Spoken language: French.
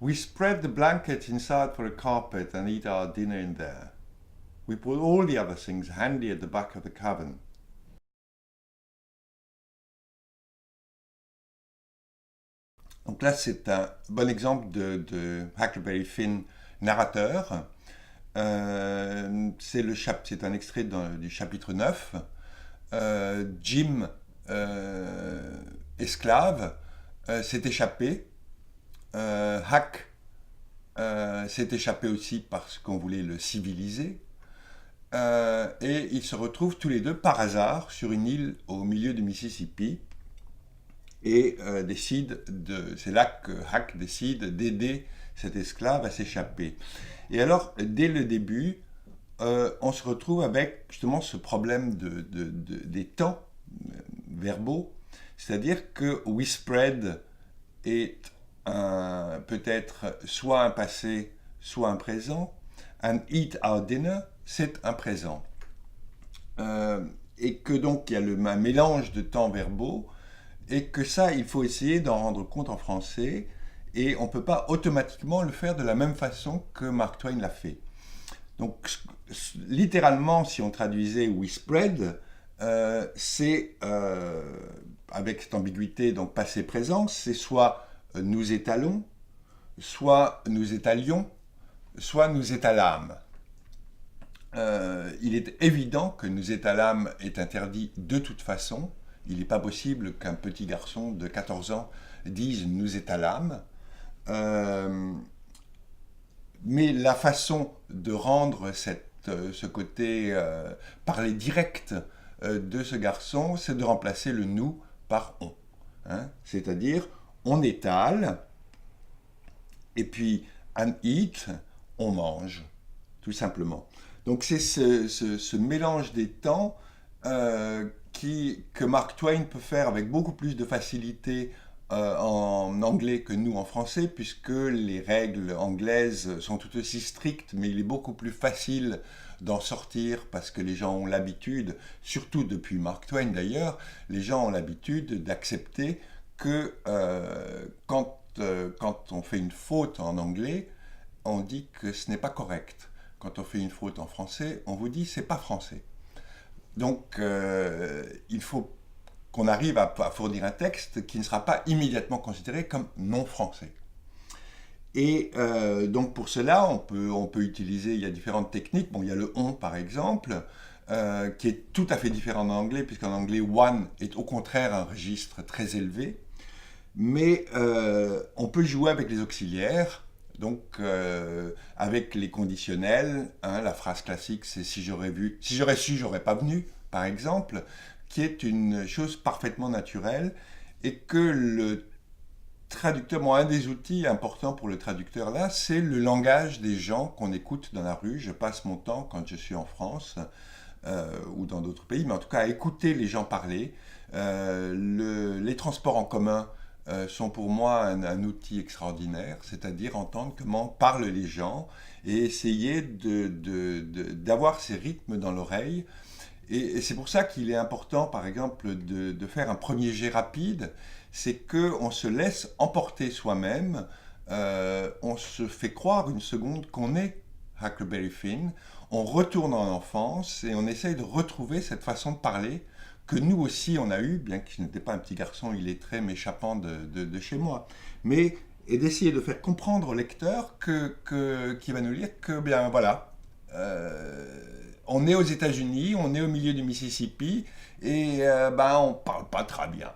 We spread the blanket inside for a carpet and eat our dinner in there. We put all the other things handy at the back of the cabin. Donc là, c'est un bon exemple de Huckleberry Finn narrateur. C'est un extrait du chapitre 9. Jim, esclave, s'est échappé. Huck s'est échappé aussi parce qu'on voulait le civiliser. Et ils se retrouvent tous les deux par hasard sur une île au milieu du Mississippi et c'est là que Huck décide d'aider cet esclave à s'échapper. Et alors, dès le début, on se retrouve avec justement ce problème des temps verbaux, c'est-à-dire que we spread est peut-être soit un passé, soit un présent, and eat our dinner, c'est un présent. Et que donc il y a un mélange de temps verbaux, et que ça, il faut essayer d'en rendre compte en français, et on ne peut pas automatiquement le faire de la même façon que Mark Twain l'a fait. Donc, littéralement, si on traduisait we spread, c'est avec cette ambiguïté, donc passé-présent, c'est soit nous étalons, soit nous étalions, soit nous étalâmes. Il est évident que nous étalâmes est interdit de toute façon. Il n'est pas possible qu'un petit garçon de 14 ans dise nous étalâmes. Mais la façon de rendre ce côté parler direct de ce garçon, c'est de remplacer le nous par on. Hein? C'est-à-dire, on étale, et puis and eat, on mange, tout simplement. Donc c'est ce mélange des temps que Mark Twain peut faire avec beaucoup plus de facilité en anglais que nous en français, puisque les règles anglaises sont tout aussi strictes, mais il est beaucoup plus facile d'en sortir parce que les gens ont l'habitude, surtout depuis Mark Twain d'ailleurs, les gens ont l'habitude d'accepter que quand on fait une faute en anglais, on dit que ce n'est pas correct. Quand on fait une faute en français, on vous dit c'est pas français. Donc il faut qu'on arrive à fournir un texte qui ne sera pas immédiatement considéré comme non français. Et donc pour cela, on peut utiliser, il y a différentes techniques. Bon, il y a le on par exemple, qui est tout à fait différent en anglais, puisqu'en anglais one est au contraire un registre très élevé. Mais on peut jouer avec les auxiliaires, donc avec les conditionnels. Hein, la phrase classique, c'est si j'aurais su, j'aurais pas venu, par exemple, qui est une chose parfaitement naturelle et que le traducteur, bon, un des outils importants pour le traducteur là, c'est le langage des gens qu'on écoute dans la rue. Je passe mon temps, quand je suis en France ou dans d'autres pays, mais en tout cas à écouter les gens parler. Les transports en commun sont pour moi un outil extraordinaire, c'est-à-dire entendre comment parlent les gens et essayer d'avoir ces rythmes dans l'oreille. Et c'est pour ça qu'il est important, par exemple, de faire un premier jet rapide, c'est qu'on se laisse emporter soi-même, on se fait croire une seconde qu'on est Huckleberry Finn, on retourne en enfance et on essaye de retrouver cette façon de parler que nous aussi on a eu, bien qu'il n'était pas un petit garçon illettré m'échappant de chez moi, mais et d'essayer de faire comprendre au lecteur qui va nous lire que, bien voilà, on est aux États-Unis, on est au milieu du Mississippi, et on parle pas très bien.